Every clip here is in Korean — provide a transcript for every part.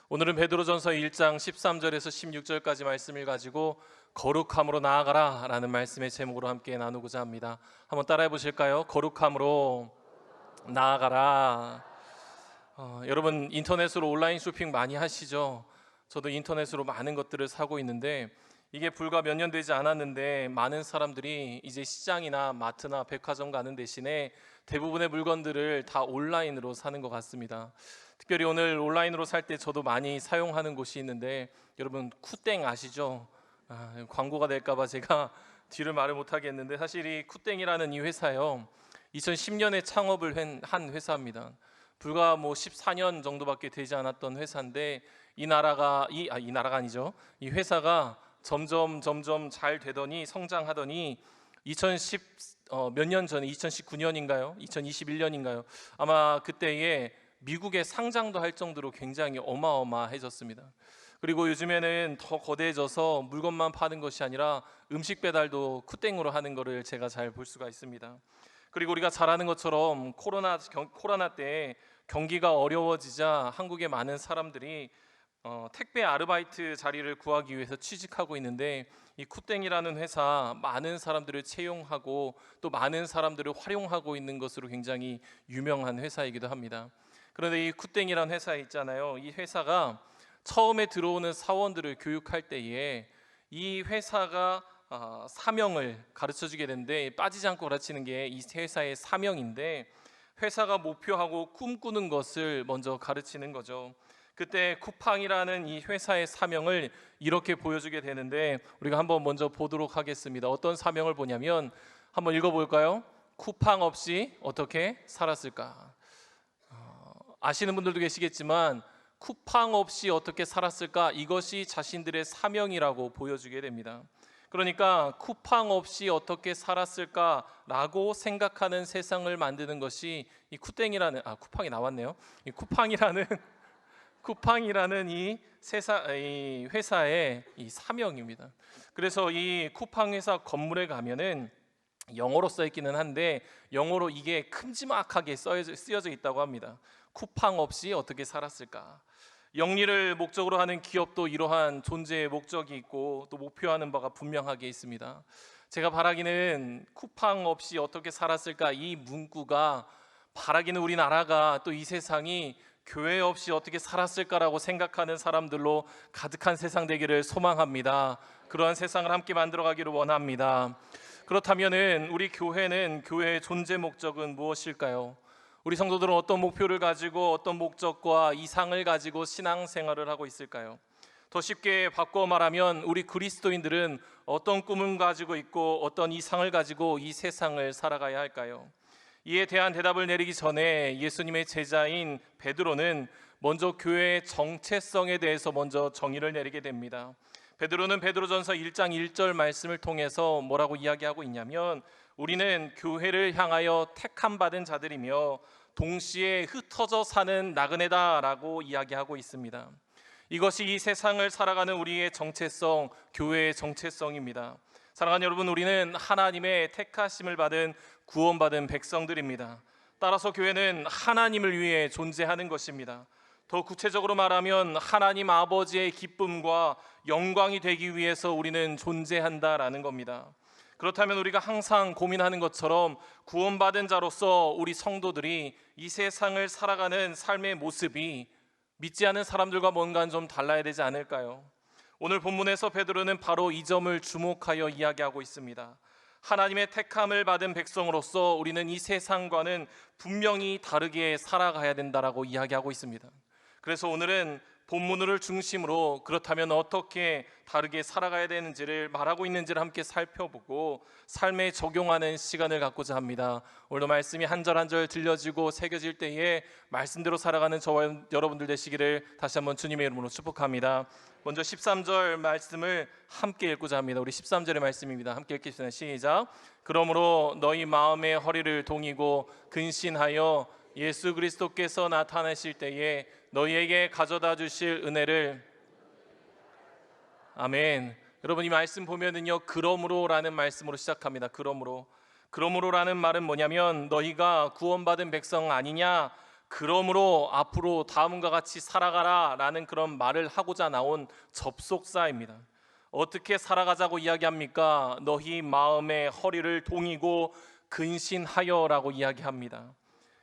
오늘은 베드로전서 1장 13절에서 16절까지 말씀을 가지고 거룩함으로 나아가라 라는 말씀의 제목으로 함께 나누고자 합니다. 한번 따라해 보실까요? 거룩함으로 나아가라. 여러분 인터넷으로 온라인 쇼핑 많이 하시죠? 저도 인터넷으로 많은 것들을 사고 있는데 이게 불과 몇 년 되지 않았는데 많은 사람들이 이제 시장이나 마트나 백화점 가는 대신에 대부분의 물건들을 다 온라인으로 사는 것 같습니다. 특별히 오늘 온라인으로 살 때 저도 많이 사용하는 곳이 있는데 여러분 쿠땡 아시죠? 광고가 될까봐 제가 뒤를 말을 못하겠는데 사실 이 쿠땡이라는 이 회사요 2010년에 창업을 한 회사입니다. 불과 14년 정도밖에 되지 않았던 회사인데 이 나라가 아니죠. 이 회사가 점점 잘 되더니 성장하더니 몇 년 전에 2019년인가요? 2021년인가요? 아마 그때에 미국에 상장도 할 정도로 굉장히 어마어마해졌습니다. 그리고 요즘에는 더 거대해져서 물건만 파는 것이 아니라 음식 배달도 쿠땡으로 하는 것을 제가 잘 볼 수가 있습니다. 그리고 우리가 잘 아는 것처럼 코로나 때 경기가 어려워지자 한국의 많은 사람들이 택배 아르바이트 자리를 구하기 위해서 취직하고 있는데 이 쿠땡이라는 회사 많은 사람들을 채용하고 또 많은 사람들을 활용하고 있는 것으로 굉장히 유명한 회사이기도 합니다. 그런데 이 쿠땡이라는 회사 있잖아요. 이 회사가 처음에 들어오는 사원들을 교육할 때에 이 회사가 사명을 가르쳐주게 되는데 빠지지 않고 가르치는 게 이 회사의 사명인데 회사가 목표하고 꿈꾸는 것을 먼저 가르치는 거죠. 그때 쿠팡이라는 이 회사의 사명을 이렇게 보여주게 되는데 우리가 한번 먼저 보도록 하겠습니다. 어떤 사명을 보냐면 한번 읽어볼까요? 쿠팡 없이 어떻게 살았을까? 아시는 분들도 계시겠지만 쿠팡 없이 어떻게 살았을까? 이것이 자신들의 사명이라고 보여주게 됩니다. 그러니까 쿠팡 없이 어떻게 살았을까라고 생각하는 세상을 만드는 것이 이 쿠팡이 나왔네요. 이 쿠팡이라는 이 회사의 이 사명입니다. 그래서 이 쿠팡 회사 건물에 가면은 영어로 써 있기는 한데 영어로 이게 큼지막하게 쓰여져 있다고 합니다. 쿠팡 없이 어떻게 살았을까? 영리를 목적으로 하는 기업도 이러한 존재의 목적이 있고 또 목표하는 바가 분명하게 있습니다. 제가 바라기는 쿠팡 없이 어떻게 살았을까? 이 문구가 바라기는 우리나라가 또 이 세상이 교회 없이 어떻게 살았을까라고 생각하는 사람들로 가득한 세상 되기를 소망합니다. 그러한 세상을 함께 만들어가기를 원합니다. 그렇다면은 우리 교회의 존재 목적은 무엇일까요? 우리 성도들은 어떤 목표를 가지고 어떤 목적과 이상을 가지고 신앙생활을 하고 있을까요? 더 쉽게 바꿔 말하면 우리 그리스도인들은 어떤 꿈을 가지고 있고 어떤 이상을 가지고 이 세상을 살아가야 할까요? 이에 대한 대답을 내리기 전에 예수님의 제자인 베드로는 먼저 교회의 정체성에 대해서 먼저 정의를 내리게 됩니다. 베드로는 베드로전서 1장 1절 말씀을 통해서 뭐라고 이야기하고 있냐면 우리는 교회를 향하여 택함 받은 자들이며 동시에 흩어져 사는 나그네다라고 이야기하고 있습니다. 이것이 이 세상을 살아가는 우리의 정체성, 교회의 정체성입니다. 사랑하는 여러분, 우리는 하나님의 택하심을 받은 구원받은 백성들입니다. 따라서 교회는 하나님을 위해 존재하는 것입니다. 더 구체적으로 말하면 하나님 아버지의 기쁨과 영광이 되기 위해서 우리는 존재한다라는 겁니다. 그렇다면 우리가 항상 고민하는 것처럼 구원받은 자로서 우리 성도들이 이 세상을 살아가는 삶의 모습이 믿지 않는 사람들과 뭔가 좀 달라야 되지 않을까요? 오늘 본문에서 베드로는 바로 이 점을 주목하여 이야기하고 있습니다. 하나님의 택함을 받은 백성으로서 우리는 이 세상과는 분명히 다르게 살아가야 된다라고 이야기하고 있습니다. 그래서 오늘은 본문을 중심으로 그렇다면 어떻게 다르게 살아가야 되는지를 말하고 있는지를 함께 살펴보고 삶에 적용하는 시간을 갖고자 합니다. 오늘도 말씀이 한 절 한 절 들려지고 새겨질 때에 말씀대로 살아가는 저와 여러분들 되시기를 다시 한번 주님의 이름으로 축복합니다. 먼저 13절 말씀을 함께 읽고자 합니다. 우리 13절의 말씀입니다. 함께 읽겠습니다. 시작. 그러므로 너희 마음의 허리를 동이고 근신하여 예수 그리스도께서 나타나실 때에 너희에게 가져다 주실 은혜를. 아멘. 여러분 이 말씀 보면은요 그러므로라는 말씀으로 시작합니다. 그러므로라는 말은 뭐냐면 너희가 구원받은 백성 아니냐, 그러므로 앞으로 다음과 같이 살아가라라는 그런 말을 하고자 나온 접속사입니다. 어떻게 살아가자고 이야기합니까? 너희 마음의 허리를 동이고 근신하여라고 이야기합니다.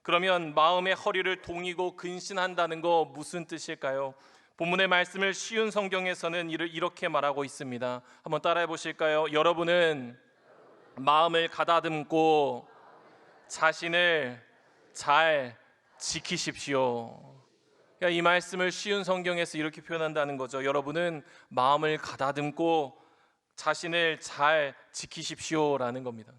그러면 마음의 허리를 동이고 근신한다는 거 무슨 뜻일까요? 본문의 말씀을 쉬운 성경에서는 이렇게 말하고 있습니다. 한번 따라해 보실까요? 여러분은 마음을 가다듬고 자신을 잘 지키십시오. 그러니까 이 말씀을 쉬운 성경에서 이렇게 표현한다는 거죠. 여러분은 마음을 가다듬고 자신을 잘 지키십시오라는 겁니다.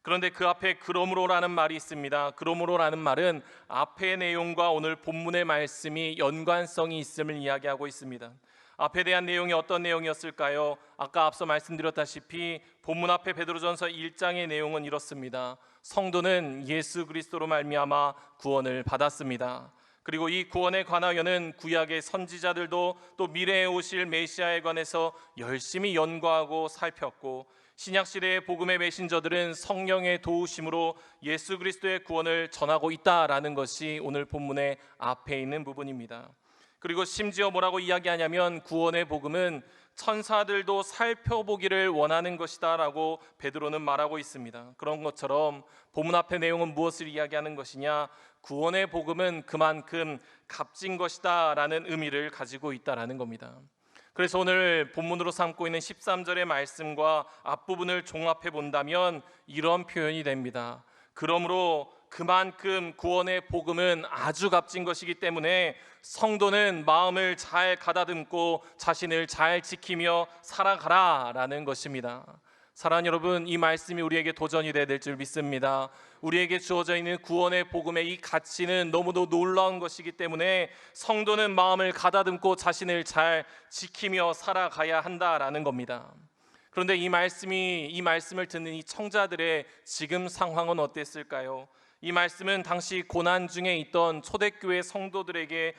그런데 그 앞에 그러므로라는 말이 있습니다. 그러므로라는 말은 앞의 내용과 오늘 본문의 말씀이 연관성이 있음을 이야기하고 있습니다. 앞에 대한 내용이 어떤 내용이었을까요? 아까 앞서 말씀드렸다시피 본문 앞에 베드로전서 1장의 내용은 이렇습니다. 성도는 예수 그리스도로 말미암아 구원을 받았습니다. 그리고 이 구원에 관하여는 구약의 선지자들도 또 미래에 오실 메시아에 관해서 열심히 연구하고 살폈고, 신약시대의 복음의 메신저들은 성령의 도우심으로 예수 그리스도의 구원을 전하고 있다라는 것이 오늘 본문의 앞에 있는 부분입니다. 그리고 심지어 뭐라고 이야기하냐면 구원의 복음은 천사들도 살펴보기를 원하는 것이다 라고 베드로는 말하고 있습니다. 그런 것처럼 본문 앞의 내용은 무엇을 이야기하는 것이냐? 구원의 복음은 그만큼 값진 것이다 라는 의미를 가지고 있다라는 겁니다. 그래서 오늘 본문으로 삼고 있는 13절의 말씀과 앞부분을 종합해 본다면 이런 표현이 됩니다. 그러므로 그만큼 구원의 복음은 아주 값진 것이기 때문에 성도는 마음을 잘 가다듬고 자신을 잘 지키며 살아가라라는 것입니다. 사랑하는 여러분, 이 말씀이 우리에게 도전이 되어야 될 줄 믿습니다. 우리에게 주어져 있는 구원의 복음의 이 가치는 너무도 놀라운 것이기 때문에 성도는 마음을 가다듬고 자신을 잘 지키며 살아가야 한다라는 겁니다. 그런데 이 말씀을 듣는 이 청자들의 지금 상황은 어땠을까요? 이 말씀은 당시 고난 중에 있던 초대교회 성도들을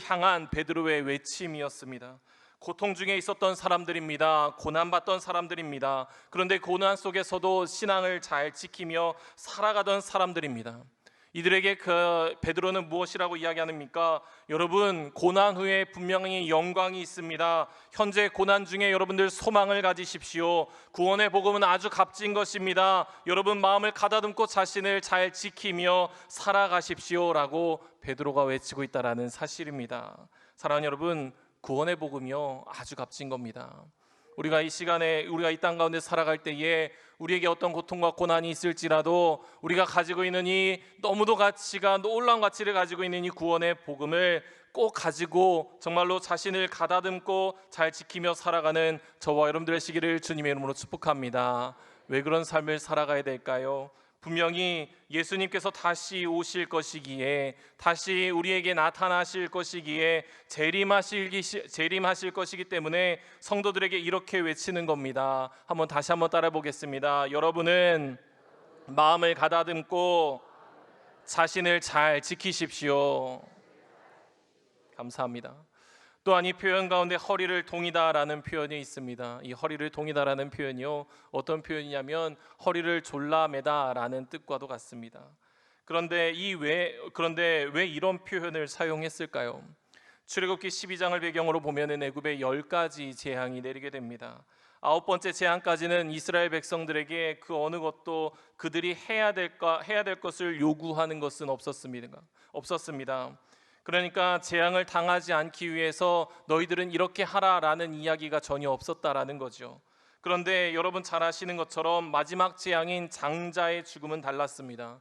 향한 베드로의 외침이었습니다. 고통 중에 있었던 사람들입니다. 고난받던 사람들입니다. 그런데 고난 속에서도 신앙을 잘 지키며 살아가던 사람들입니다. 이들에게 베드로는 무엇이라고 이야기합니까? 여러분, 고난 후에 분명히 영광이 있습니다. 현재 고난 중에 여러분들 소망을 가지십시오. 구원의 복음은 아주 값진 것입니다. 여러분 마음을 가다듬고 자신을 잘 지키며 살아가십시오라고 베드로가 외치고 있다라는 사실입니다. 사랑하는 여러분, 구원의 복음이요 아주 값진 겁니다. 우리가 이 시간에 우리가 이 땅 가운데 살아갈 때에 우리에게 어떤 고통과 고난이 있을지라도 우리가 가지고 있는 이 너무도 놀라운 가치를 가지고 있는 이 구원의 복음을 꼭 가지고 정말로 자신을 가다듬고 잘 지키며 살아가는 저와 여러분들의 시기를 주님의 이름으로 축복합니다. 왜 그런 삶을 살아가야 될까요? 분명히 예수님께서 다시 오실 것이기에, 다시 우리에게 나타나실 것이기에, 재림하실 것이기 때문에 성도들에게 이렇게 외치는 겁니다. 다시 한번 따라 보겠습니다. 여러분은 마음을 가다듬고 자신을 잘 지키십시오. 감사합니다. 또한 이 표현 가운데 허리를 동이다라는 표현이 있습니다. 이 허리를 동이다라는 표현이요, 어떤 표현이냐면 허리를 졸라매다라는 뜻과도 같습니다. 그런데 왜 이런 표현을 사용했을까요? 출애굽기 12장을 배경으로 보면은 애굽에 10가지 재앙이 내리게 됩니다. 9번째 재앙까지는 이스라엘 백성들에게 그 어느 것도 그들이 해야 될 것을 요구하는 것은 없었습니다. 그러니까 재앙을 당하지 않기 위해서 너희들은 이렇게 하라라는 이야기가 전혀 없었다라는 거죠. 그런데 여러분 잘 아시는 것처럼 마지막 재앙인 장자의 죽음은 달랐습니다.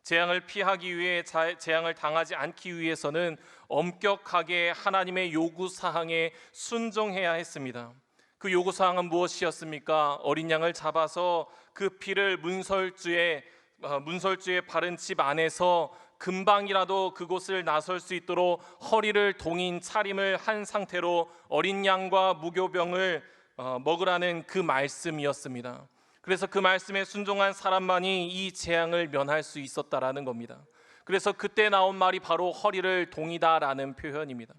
재앙을 피하기 위해 재앙을 당하지 않기 위해서는 엄격하게 하나님의 요구사항에 순종해야 했습니다. 그 요구사항은 무엇이었습니까? 어린 양을 잡아서 그 피를 문설주에 바른 집 안에서 금방이라도 그곳을 나설 수 있도록 허리를 동인 차림을 한 상태로 어린 양과 무교병을 먹으라는 그 말씀이었습니다. 그래서 그 말씀에 순종한 사람만이 이 재앙을 면할 수 있었다라는 겁니다. 그래서 그때 나온 말이 바로 허리를 동이다라는 표현입니다.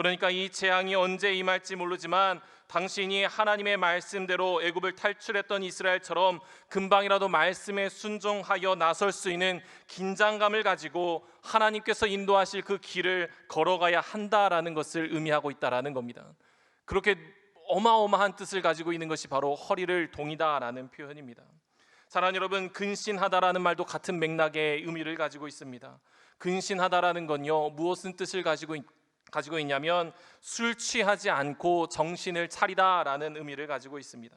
그러니까 이 재앙이 언제 임할지 모르지만 당신이 하나님의 말씀대로 애굽을 탈출했던 이스라엘처럼 금방이라도 말씀에 순종하여 나설 수 있는 긴장감을 가지고 하나님께서 인도하실 그 길을 걸어가야 한다라는 것을 의미하고 있다라는 겁니다. 그렇게 어마어마한 뜻을 가지고 있는 것이 바로 허리를 동이다라는 표현입니다. 사랑하는 여러분, 근신하다라는 말도 같은 맥락의 의미를 가지고 있습니다. 근신하다라는 건요, 무엇은 뜻을 가지고 있냐면 술 취하지 않고 정신을 차리다라는 의미를 가지고 있습니다.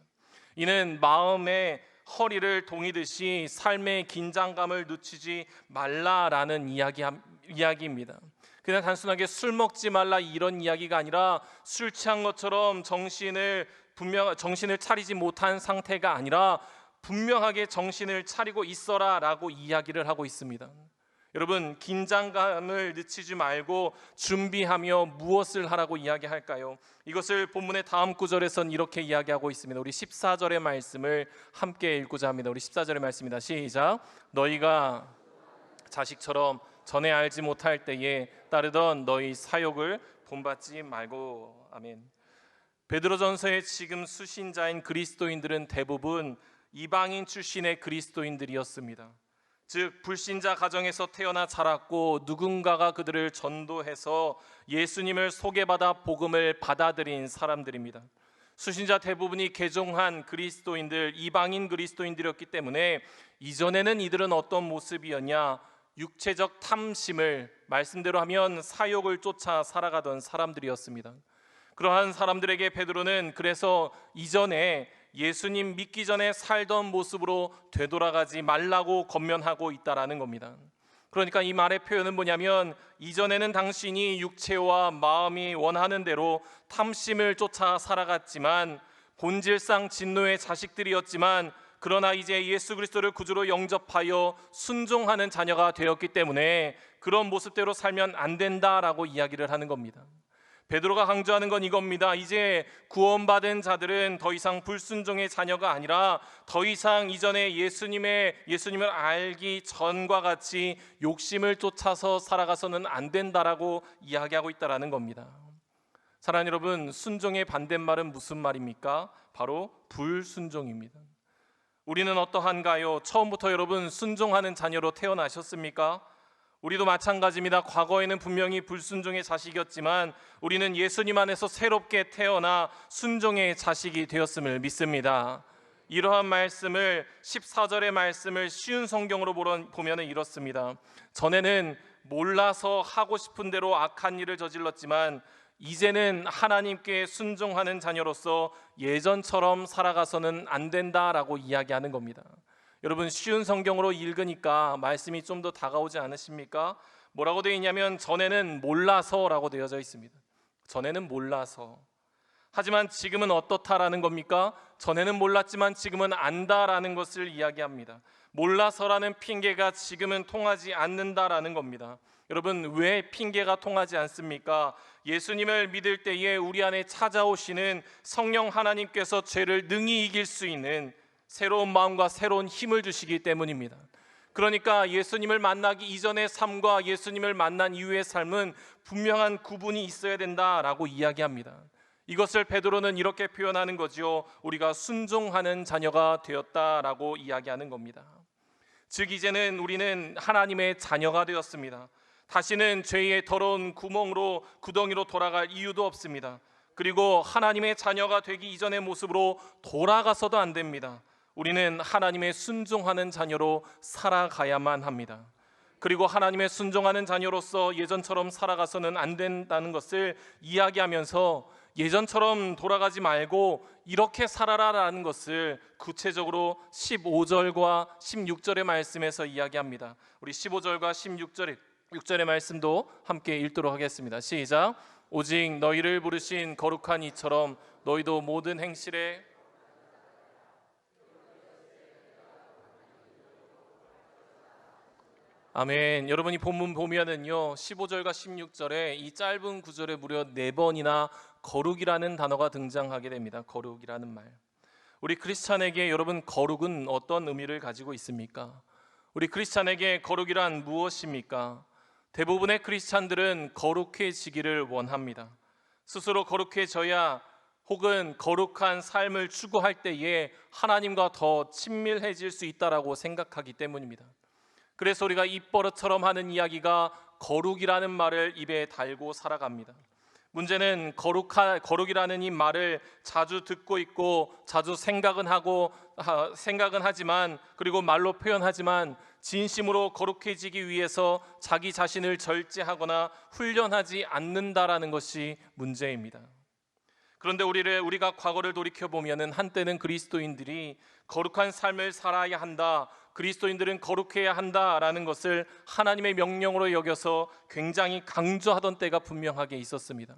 이는 마음의 허리를 동이듯이 삶의 긴장감을 늦추지 말라라는 이야기입니다. 그냥 단순하게 술 먹지 말라 이런 이야기가 아니라 술 취한 것처럼 정신을 차리지 못한 상태가 아니라 분명하게 정신을 차리고 있어라라고 이야기를 하고 있습니다. 여러분, 긴장감을 늦추지 말고 준비하며 무엇을 하라고 이야기할까요? 이것을 본문의 다음 구절에선 이렇게 이야기하고 있습니다. 우리 14절의 말씀을 함께 읽고자 합니다. 우리 14절의 말씀입니다. 시작. 너희가 자식처럼 전에 알지 못할 때에 따르던 너희 사욕을 본받지 말고. 아멘. 베드로전서에 지금 수신자인 그리스도인들은 대부분 이방인 출신의 그리스도인들이었습니다. 즉 불신자 가정에서 태어나 자랐고 누군가가 그들을 전도해서 예수님을 소개받아 복음을 받아들인 사람들입니다. 수신자 대부분이 개종한 그리스도인들, 이방인 그리스도인들이었기 때문에 이전에는 이들은 어떤 모습이었냐? 육체적 탐심을, 말씀대로 하면 사욕을 쫓아 살아가던 사람들이었습니다. 그러한 사람들에게 베드로는 그래서 이전에 예수님 믿기 전에 살던 모습으로 되돌아가지 말라고 권면하고 있다라는 겁니다. 그러니까 이 말의 표현은 뭐냐면 이전에는 당신이 육체와 마음이 원하는 대로 탐심을 쫓아 살아갔지만 본질상 진노의 자식들이었지만 그러나 이제 예수 그리스도를 구주로 영접하여 순종하는 자녀가 되었기 때문에 그런 모습대로 살면 안 된다라고 이야기를 하는 겁니다. 베드로가 강조하는 건 이겁니다. 이제 구원받은 자들은 더 이상 불순종의 자녀가 아니라 더 이상 이전에 예수님을 알기 전과 같이 욕심을 쫓아서 살아가서는 안 된다라고 이야기하고 있다라는 겁니다. 사랑하는 여러분, 순종의 반대말은 무슨 말입니까? 바로 불순종입니다. 우리는 어떠한가요? 처음부터 여러분 순종하는 자녀로 태어나셨습니까? 우리도 마찬가지입니다. 과거에는 분명히 불순종의 자식이었지만 우리는 예수님 안에서 새롭게 태어나 순종의 자식이 되었음을 믿습니다. 이러한 말씀을 14절의 말씀을 쉬운 성경으로 보면 이렇습니다. 전에는 몰라서 하고 싶은 대로 악한 일을 저질렀지만 이제는 하나님께 순종하는 자녀로서 예전처럼 살아가서는 안 된다라고 이야기하는 겁니다. 여러분, 쉬운 성경으로 읽으니까 말씀이 좀 더 다가오지 않으십니까? 뭐라고 되어 있냐면 전에는 몰라서라고 되어져 있습니다. 전에는 몰라서. 하지만 지금은 어떻다라는 겁니까? 전에는 몰랐지만 지금은 안다라는 것을 이야기합니다. 몰라서라는 핑계가 지금은 통하지 않는다라는 겁니다. 여러분, 왜 핑계가 통하지 않습니까? 예수님을 믿을 때에 우리 안에 찾아오시는 성령 하나님께서 죄를 능히 이길 수 있는 새로운 마음과 새로운 힘을 주시기 때문입니다. 그러니까 예수님을 만나기 이전의 삶과 예수님을 만난 이후의 삶은 분명한 구분이 있어야 된다라고 이야기합니다. 이것을 베드로는 이렇게 표현하는 거죠. 우리가 순종하는 자녀가 되었다라고 이야기하는 겁니다. 즉 이제는 우리는 하나님의 자녀가 되었습니다. 다시는 죄의 더러운 구덩이로 돌아갈 이유도 없습니다. 그리고 하나님의 자녀가 되기 이전의 모습으로 돌아가서도 안 됩니다. 우리는 하나님의 순종하는 자녀로 살아가야만 합니다. 그리고 하나님의 순종하는 자녀로서 예전처럼 살아가서는 안 된다는 것을 이야기하면서 예전처럼 돌아가지 말고 이렇게 살아라라는 것을 구체적으로 15절과 16절의 말씀에서 이야기합니다. 우리 15절과 16절의 말씀도 함께 읽도록 하겠습니다. 시작. 오직 너희를 부르신 거룩한 이처럼 너희도 모든 행실에 아멘. 여러분이 본문 보면은요 15절과 16절에 이 짧은 구절에 무려 4번이나 거룩이라는 단어가 등장하게 됩니다. 거룩이라는 말. 우리 크리스찬에게 여러분 거룩은 어떤 의미를 가지고 있습니까? 우리 크리스찬에게 거룩이란 무엇입니까? 대부분의 크리스찬들은 거룩해지기를 원합니다. 스스로 거룩해져야 혹은 거룩한 삶을 추구할 때에 하나님과 더 친밀해질 수 있다라고 생각하기 때문입니다. 그래서 우리가 입버릇처럼 하는 이야기가 거룩이라는 말을 입에 달고 살아갑니다. 문제는 거룩이라는 이 말을 자주 듣고 있고 자주 생각은 하지만, 그리고 말로 표현하지만 진심으로 거룩해지기 위해서 자기 자신을 절제하거나 훈련하지 않는다라는 것이 문제입니다. 그런데 우리가 과거를 돌이켜 보면은 한때는 그리스도인들이 거룩한 삶을 살아야 한다, 그리스도인들은 거룩해야 한다라는 것을 하나님의 명령으로 여겨서 굉장히 강조하던 때가 분명하게 있었습니다.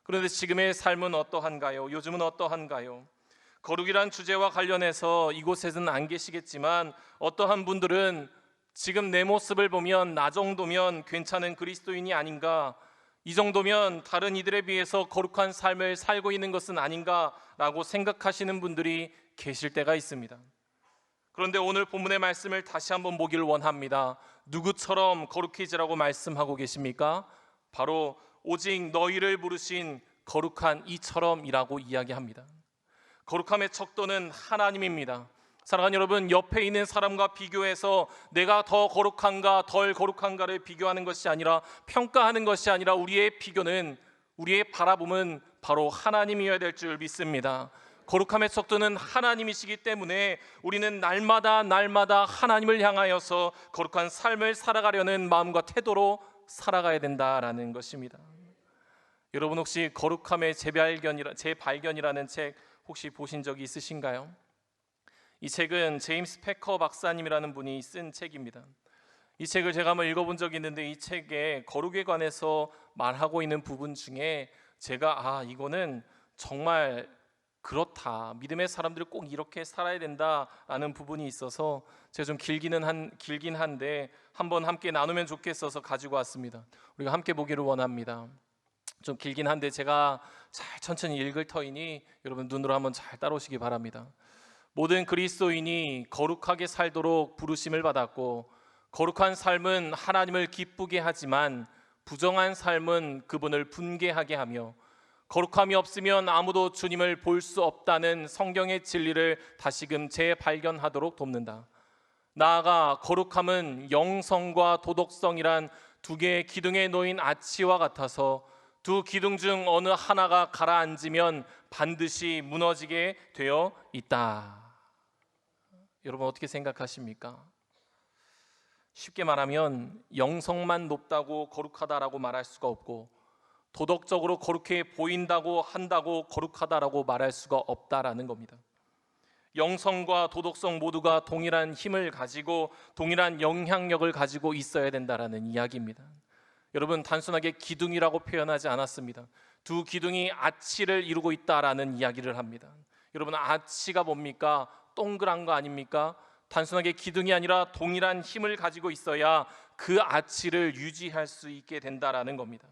그런데 지금의 삶은 어떠한가요? 요즘은 어떠한가요? 거룩이란 주제와 관련해서 이곳에서는 안 계시겠지만 어떠한 분들은 지금 내 모습을 보면 나 정도면 괜찮은 그리스도인이 아닌가, 이 정도면 다른 이들에 비해서 거룩한 삶을 살고 있는 것은 아닌가라고 생각하시는 분들이 계실 때가 있습니다. 그런데 오늘 본문의 말씀을 다시 한번 보기를 원합니다. 누구처럼 거룩해지라고 말씀하고 계십니까? 바로 오직 너희를 부르신 거룩한 이처럼이라고 이야기합니다. 거룩함의 척도는 하나님입니다. 사랑하는 여러분, 옆에 있는 사람과 비교해서 내가 더 거룩한가 덜 거룩한가를 비교하는 것이 아니라, 평가하는 것이 아니라, 우리의 비교는, 우리의 바라봄은 바로 하나님이어야 될 줄 믿습니다. 거룩함의 척도는 하나님이시기 때문에 우리는 날마다 하나님을 향하여서 거룩한 삶을 살아가려는 마음과 태도로 살아가야 된다라는 것입니다. 여러분, 혹시 거룩함의 재발견이라는 책 혹시 보신 적이 있으신가요? 이 책은 제임스 패커 박사님이라는 분이 쓴 책입니다. 이 책을 제가 한번 읽어본 적이 있는데, 이 책에 거룩에 관해서 말하고 있는 부분 중에 제가 이거는 정말 그렇다, 믿음의 사람들이 꼭 이렇게 살아야 된다라는 부분이 있어서 제가 좀 길긴 한데 한번 함께 나누면 좋겠어서 가지고 왔습니다. 우리가 함께 보기를 원합니다. 좀 길긴 한데 제가 잘 천천히 읽을 터이니 여러분 눈으로 한번 잘 따라오시기 바랍니다. 모든 그리스도인이 거룩하게 살도록 부르심을 받았고, 거룩한 삶은 하나님을 기쁘게 하지만 부정한 삶은 그분을 분개하게 하며, 거룩함이 없으면 아무도 주님을 볼 수 없다는 성경의 진리를 다시금 재발견하도록 돕는다. 나아가 거룩함은 영성과 도덕성이란 두 개의 기둥에 놓인 아치와 같아서 두 기둥 중 어느 하나가 가라앉으면 반드시 무너지게 되어 있다. 여러분, 어떻게 생각하십니까? 쉽게 말하면 영성만 높다고 거룩하다라고 말할 수가 없고, 도덕적으로 거룩해 보인다고 한다고 거룩하다라고 말할 수가 없다라는 겁니다. 영성과 도덕성 모두가 동일한 힘을 가지고 동일한 영향력을 가지고 있어야 된다라는 이야기입니다. 여러분, 단순하게 기둥이라고 표현하지 않았습니다. 두 기둥이 아치를 이루고 있다라는 이야기를 합니다. 여러분, 아치가 뭡니까? 동그란 거 아닙니까? 단순하게 기둥이 아니라 동일한 힘을 가지고 있어야 그 아치를 유지할 수 있게 된다라는 겁니다.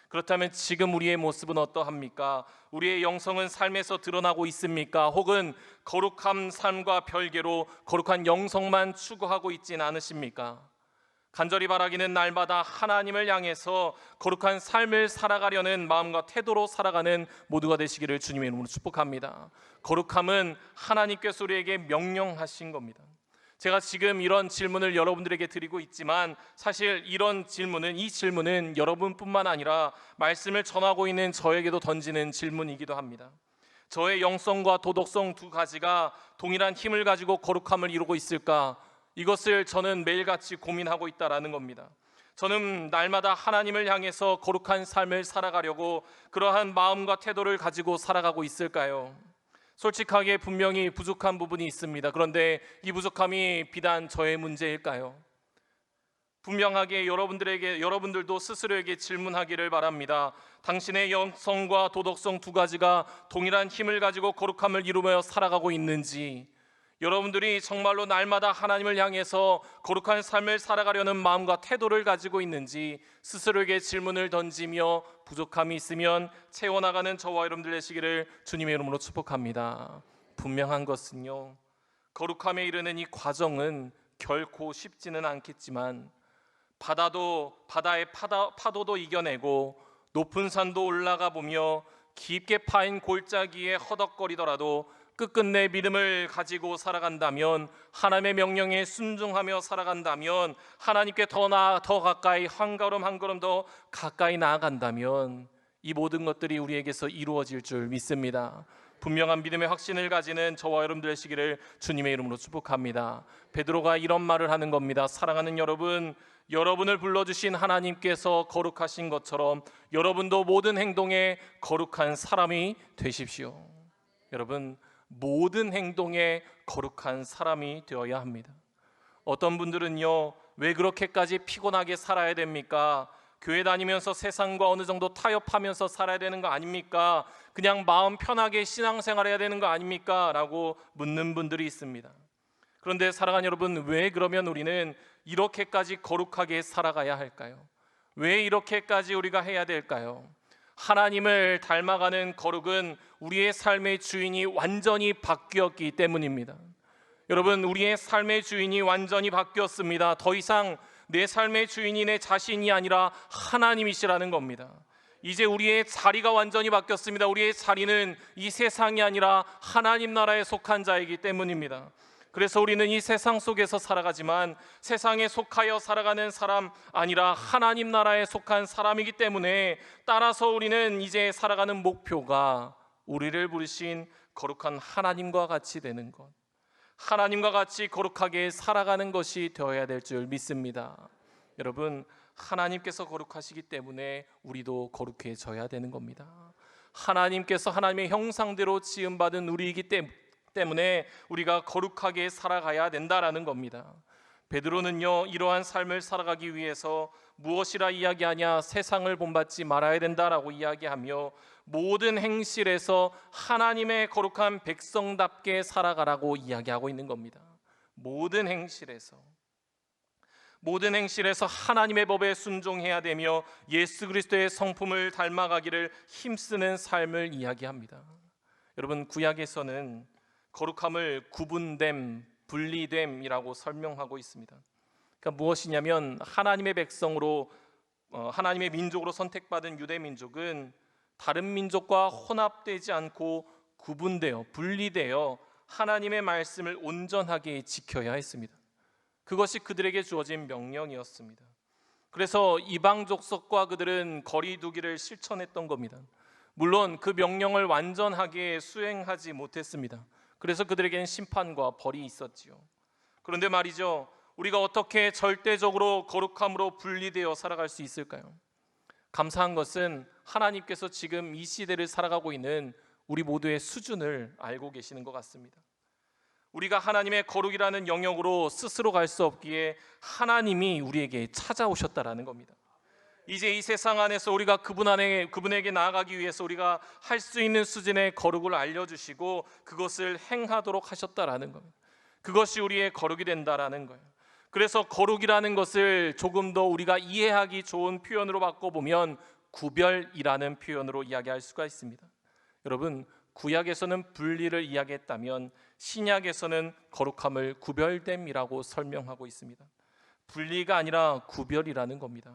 그렇다면 지금 우리의 모습은 어떠합니까? 우리의 영성은 삶에서 드러나고 있습니까? 혹은 거룩한 삶과 별개로 거룩한 영성만 추구하고 있진 않으십니까? 간절히 바라기는 날마다 하나님을 향해서 거룩한 삶을 살아가려는 마음과 태도로 살아가는 모두가 되시기를 주님의 이름으로 축복합니다. 거룩함은 하나님께서 우리에게 명령하신 겁니다. 제가 지금 이런 질문을 여러분들에게 드리고 있지만 사실 이 질문은 여러분뿐만 아니라 말씀을 전하고 있는 저에게도 던지는 질문이기도 합니다. 저의 영성과 도덕성 두 가지가 동일한 힘을 가지고 거룩함을 이루고 있을까? 이것을 저는 매일같이 고민하고 있다라는 겁니다. 저는 날마다 하나님을 향해서 거룩한 삶을 살아가려고 그러한 마음과 태도를 가지고 살아가고 있을까요? 솔직하게 분명히 부족한 부분이 있습니다. 그런데 이 부족함이 비단 저의 문제일까요? 분명하게 여러분들도 스스로에게 질문하기를 바랍니다. 당신의 영성과 도덕성 두 가지가 동일한 힘을 가지고 거룩함을 이루며 살아가고 있는지, 여러분들이 정말로 날마다 하나님을 향해서 거룩한 삶을 살아가려는 마음과 태도를 가지고 있는지 스스로에게 질문을 던지며 부족함이 있으면 채워나가는 저와 여러분들 되시기를 주님의 이름으로 축복합니다. 분명한 것은요, 거룩함에 이르는 이 과정은 결코 쉽지는 않겠지만 바다의 파도도 이겨내고 높은 산도 올라가 보며 깊게 파인 골짜기에 허덕거리더라도 끝끝내 믿음을 가지고 살아간다면, 하나님의 명령에 순종하며 살아간다면, 하나님께 더 가까이 한 걸음 한 걸음 더 가까이 나아간다면 이 모든 것들이 우리에게서 이루어질 줄 믿습니다. 분명한 믿음의 확신을 가지는 저와 여러분들 되시기를 주님의 이름으로 축복합니다. 베드로가 이런 말을 하는 겁니다. 사랑하는 여러분, 여러분을 불러주신 하나님께서 거룩하신 것처럼 여러분도 모든 행동에 거룩한 사람이 되십시오. 여러분, 모든 행동에 거룩한 사람이 되어야 합니다. 어떤 분들은요, 왜 그렇게까지 피곤하게 살아야 됩니까? 교회 다니면서 세상과 어느 정도 타협하면서 살아야 되는 거 아닙니까? 그냥 마음 편하게 신앙생활해야 되는 거 아닙니까? 라고 묻는 분들이 있습니다. 그런데 사랑하는 여러분, 왜 그러면 우리는 이렇게까지 거룩하게 살아가야 할까요? 왜 이렇게까지 우리가 해야 될까요? 하나님을 닮아가는 거룩은 우리의 삶의 주인이 완전히 바뀌었기 때문입니다. 여러분, 우리의 삶의 주인이 완전히 바뀌었습니다. 더 이상 내 삶의 주인이 내 자신이 아니라 하나님이시라는 겁니다. 이제 우리의 자리가 완전히 바뀌었습니다. 우리의 자리는 이 세상이 아니라 하나님 나라에 속한 자이기 때문입니다. 그래서 우리는 이 세상 속에서 살아가지만 세상에 속하여 살아가는 사람 아니라 하나님 나라에 속한 사람이기 때문에, 따라서 우리는 이제 살아가는 목표가 우리를 부르신 거룩한 하나님과 같이 되는 것, 하나님과 같이 거룩하게 살아가는 것이 되어야 될 줄 믿습니다. 여러분, 하나님께서 거룩하시기 때문에 우리도 거룩해져야 되는 겁니다. 하나님께서 하나님의 형상대로 지음받은 우리이기 때문에 우리가 거룩하게 살아가야 된다라는 겁니다. 베드로는요, 이러한 삶을 살아가기 위해서 무엇이라 이야기하냐? 세상을 본받지 말아야 된다라고 이야기하며 모든 행실에서 하나님의 거룩한 백성답게 살아가라고 이야기하고 있는 겁니다. 모든 행실에서 하나님의 법에 순종해야 되며 예수 그리스도의 성품을 닮아가기를 힘쓰는 삶을 이야기합니다. 여러분, 구약에서는 거룩함을 구분됨, 분리됨이라고 설명하고 있습니다. 그러니까 무엇이냐면, 하나님의 백성으로 하나님의 민족으로 선택받은 유대 민족은 다른 민족과 혼합되지 않고 구분되어 분리되어 하나님의 말씀을 온전하게 지켜야 했습니다. 그것이 그들에게 주어진 명령이었습니다. 그래서 이방 족속과 그들은 거리두기를 실천했던 겁니다. 물론 그 명령을 완전하게 수행하지 못했습니다. 그래서 그들에게는 심판과 벌이 있었지요. 그런데 말이죠, 우리가 어떻게 절대적으로 거룩함으로 분리되어 살아갈 수 있을까요? 감사한 것은 하나님께서 지금 이 시대를 살아가고 있는 우리 모두의 수준을 알고 계시는 것 같습니다. 우리가 하나님의 거룩이라는 영역으로 스스로 갈 수 없기에 하나님이 우리에게 찾아오셨다라는 겁니다. 이제 이 세상 안에서 우리가 그분에게 나아가기 위해서 우리가 할 수 있는 수준의 거룩을 알려주시고 그것을 행하도록 하셨다라는 겁니다. 그것이 우리의 거룩이 된다라는 거예요. 그래서 거룩이라는 것을 조금 더 우리가 이해하기 좋은 표현으로 바꿔보면 구별이라는 표현으로 이야기할 수가 있습니다. 여러분, 구약에서는 분리를 이야기했다면 신약에서는 거룩함을 구별됨이라고 설명하고 있습니다. 분리가 아니라 구별이라는 겁니다.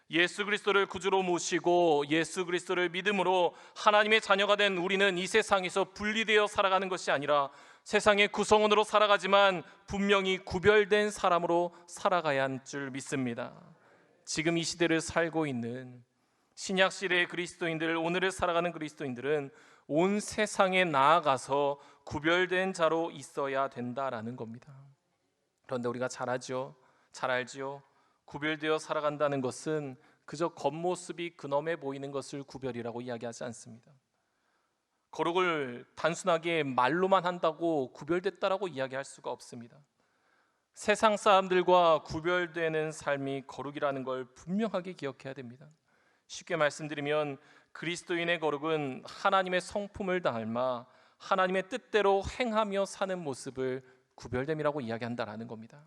예수 그리스도를 구주로 모시고 예수 그리스도를 믿음으로 하나님의 자녀가 된 우리는 이 세상에서 분리되어 살아가는 것이 아니라 세상의 구성원으로 살아가지만 분명히 구별된 사람으로 살아가야 할 줄 믿습니다. 지금 이 시대를 살고 있는 신약 시대의 그리스도인들, 오늘을 살아가는 그리스도인들은 온 세상에 나아가서 구별된 자로 있어야 된다라는 겁니다. 그런데 우리가 잘 알지요. 구별되어 살아간다는 것은 그저 겉모습이 근엄해 보이는 것을 구별이라고 이야기하지 않습니다. 거룩을 단순하게 말로만 한다고 구별됐다라고 이야기할 수가 없습니다. 세상 사람들과 구별되는 삶이 거룩이라는 걸 분명하게 기억해야 됩니다. 쉽게 말씀드리면 그리스도인의 거룩은 하나님의 성품을 닮아 하나님의 뜻대로 행하며 사는 모습을 구별됨이라고 이야기한다라는 겁니다.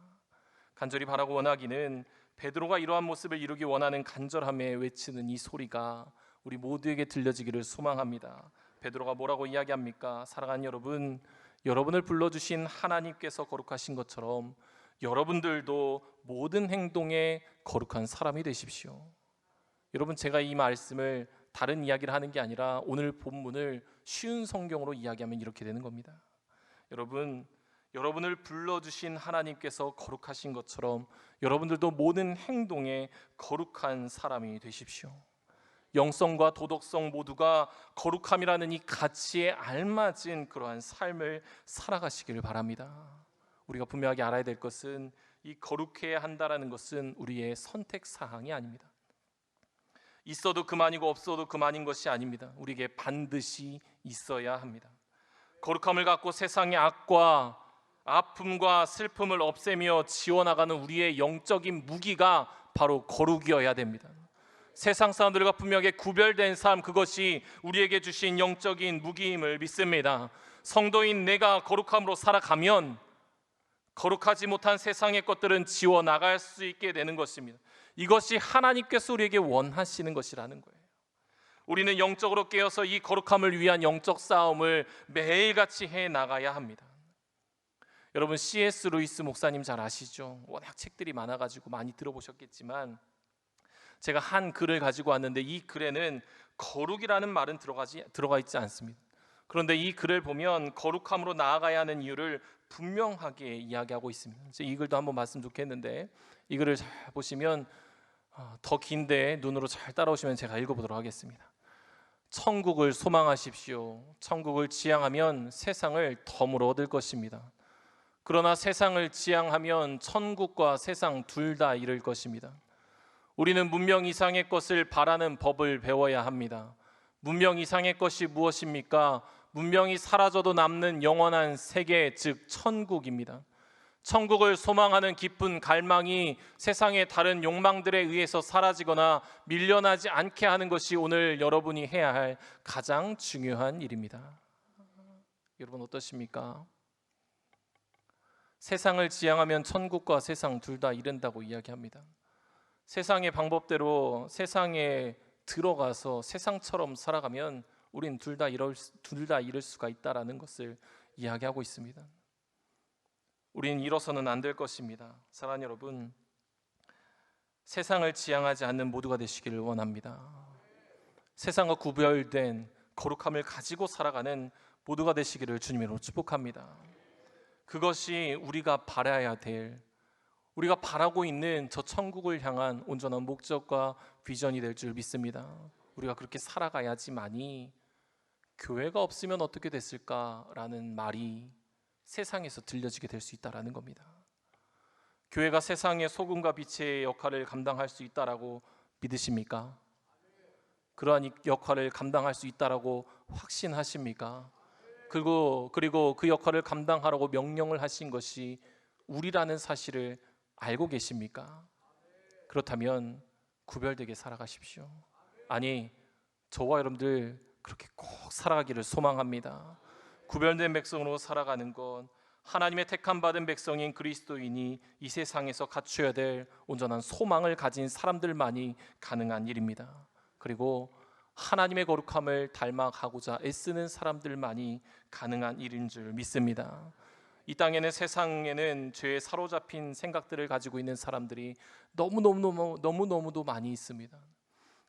간절히 바라고 원하기는 베드로가 이러한 모습을 이루기 원하는 간절함에 외치는 이 소리가 우리 모두에게 들려지기를 소망합니다. 베드로가 뭐라고 이야기합니까? 사랑하는 여러분, 여러분을 불러주신 하나님께서 거룩하신 것처럼 여러분들도 모든 행동에 거룩한 사람이 되십시오. 여러분, 제가 이 말씀을 다른 이야기를 하는 게 아니라 오늘 본문을 쉬운 성경으로 이야기하면 이렇게 되는 겁니다. 여러분, 여러분을 불러주신 하나님께서 거룩하신 것처럼 여러분들도 모든 행동에 거룩한 사람이 되십시오. 영성과 도덕성 모두가 거룩함이라는 이 가치에 알맞은 그러한 삶을 살아가시기를 바랍니다. 우리가 분명하게 알아야 될 것은 이 거룩해야 한다라는 것은 우리의 선택 사항이 아닙니다. 있어도 그만이고 없어도 그만인 것이 아닙니다. 우리에게 반드시 있어야 합니다. 거룩함을 갖고 세상의 악과 아픔과 슬픔을 없애며 지워나가는 우리의 영적인 무기가 바로 거룩이어야 됩니다. 세상 사람들과 분명하게 구별된 삶, 그것이 우리에게 주신 영적인 무기임을 믿습니다. 성도인 내가 거룩함으로 살아가면 거룩하지 못한 세상의 것들은 지워나갈 수 있게 되는 것입니다. 이것이 하나님께서 우리에게 원하시는 것이라는 거예요. 우리는 영적으로 깨어서 이 거룩함을 위한 영적 싸움을 매일같이 해나가야 합니다. 여러분, C.S. 루이스 목사님 잘 아시죠? 워낙 책들이 많아가지고 많이 들어보셨겠지만 제가 한 글을 가지고 왔는데 이 글에는 거룩이라는 말은 들어가 있지 않습니다. 그런데 이 글을 보면 거룩함으로 나아가야 하는 이유를 분명하게 이야기하고 있습니다. 이 글도 한번 봤으면 좋겠는데 이 글을 잘 보시면 더 긴데 눈으로 잘 따라오시면 제가 읽어보도록 하겠습니다. 천국을 소망하십시오. 천국을 지향하면 세상을 덤으로 얻을 것입니다. 그러나 세상을 지향하면 천국과 세상 둘 다 잃을 것입니다. 우리는 문명 이상의 것을 바라는 법을 배워야 합니다. 문명 이상의 것이 무엇입니까? 문명이 사라져도 남는 영원한 세계, 즉 천국입니다. 천국을 소망하는 깊은 갈망이 세상의 다른 욕망들에 의해서 사라지거나 밀려나지 않게 하는 것이 오늘 여러분이 해야 할 가장 중요한 일입니다. 여러분 어떠십니까? 세상을 지향하면 천국과 세상 둘 다 잃는다고 이야기합니다. 세상의 방법대로 세상에 들어가서 세상처럼 살아가면 우린 둘 다 잃을 수가 있다라는 것을 이야기하고 있습니다. 우린 잃어서는 안 될 것입니다. 사랑하는 여러분, 세상을 지향하지 않는 모두가 되시기를 원합니다. 세상과 구별된 거룩함을 가지고 살아가는 모두가 되시기를 주님으로 축복합니다. 그것이 우리가 바라야 될, 우리가 바라고 있는 저 천국을 향한 온전한 목적과 비전이 될 줄 믿습니다. 우리가 그렇게 살아가야지만이 교회가 없으면 어떻게 됐을까라는 말이 세상에서 들려지게 될 수 있다라는 겁니다. 교회가 세상의 소금과 빛의 역할을 감당할 수 있다라고 믿으십니까? 그러한 역할을 감당할 수 있다라고 확신하십니까? 그리고 그 역할을 감당하라고 명령을 하신 것이 우리라는 사실을 알고 계십니까? 그렇다면 구별되게 살아가십시오. 아니, 저와 여러분들 그렇게 꼭 살아가기를 소망합니다. 구별된 백성으로 살아가는 건 하나님의 택함 받은 백성인 그리스도인이 이 세상에서 갖춰야 될 온전한 소망을 가진 사람들만이 가능한 일입니다. 그리고 하나님의 거룩함을 닮아가고자 애쓰는 사람들만이 가능한 일인 줄 믿습니다. 이 땅에는, 세상에는 죄에 사로잡힌 생각들을 가지고 있는 사람들이 너무너무도 많이 있습니다.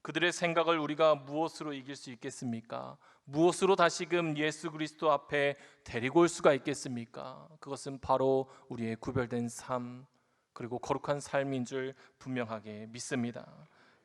그들의 생각을 우리가 무엇으로 이길 수 있겠습니까? 무엇으로 다시금 예수 그리스도 앞에 데리고 올 수가 있겠습니까? 그것은 바로 우리의 구별된 삶, 그리고 거룩한 삶인 줄 분명하게 믿습니다.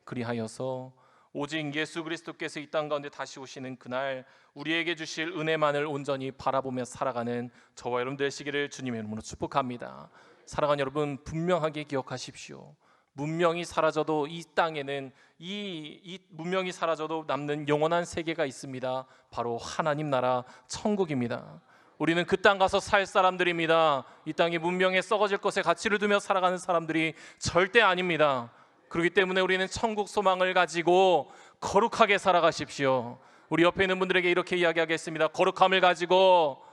그리하여서 오직 예수 그리스도께서 이 땅 가운데 다시 오시는 그날 우리에게 주실 은혜만을 온전히 바라보며 살아가는 저와 여러분 되시기를 주님의 이름으로 축복합니다. 사랑하는 여러분, 분명하게 기억하십시오. 문명이 사라져도 이 땅에는 이 문명이 사라져도 남는 영원한 세계가 있습니다. 바로 하나님 나라 천국입니다. 우리는 그 땅 가서 살 사람들입니다. 이 땅이 문명에 썩어질 것에 가치를 두며 살아가는 사람들이 절대 아닙니다. 그렇기 때문에 우리는 천국 소망을 가지고 거룩하게 살아가십시오. 우리 옆에 있는 분들에게 이렇게 이야기하겠습니다. 거룩함을 가지고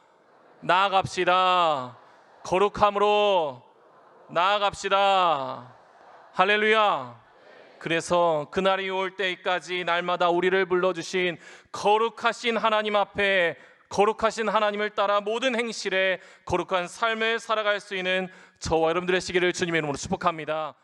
나아갑시다. 거룩함으로 나아갑시다. 할렐루야. 그래서 그날이 올 때까지 날마다 우리를 불러주신 거룩하신 하나님 앞에, 거룩하신 하나님을 따라 모든 행실에 거룩한 삶을 살아갈 수 있는 저와 여러분들의 시기를 주님의 이름으로 축복합니다.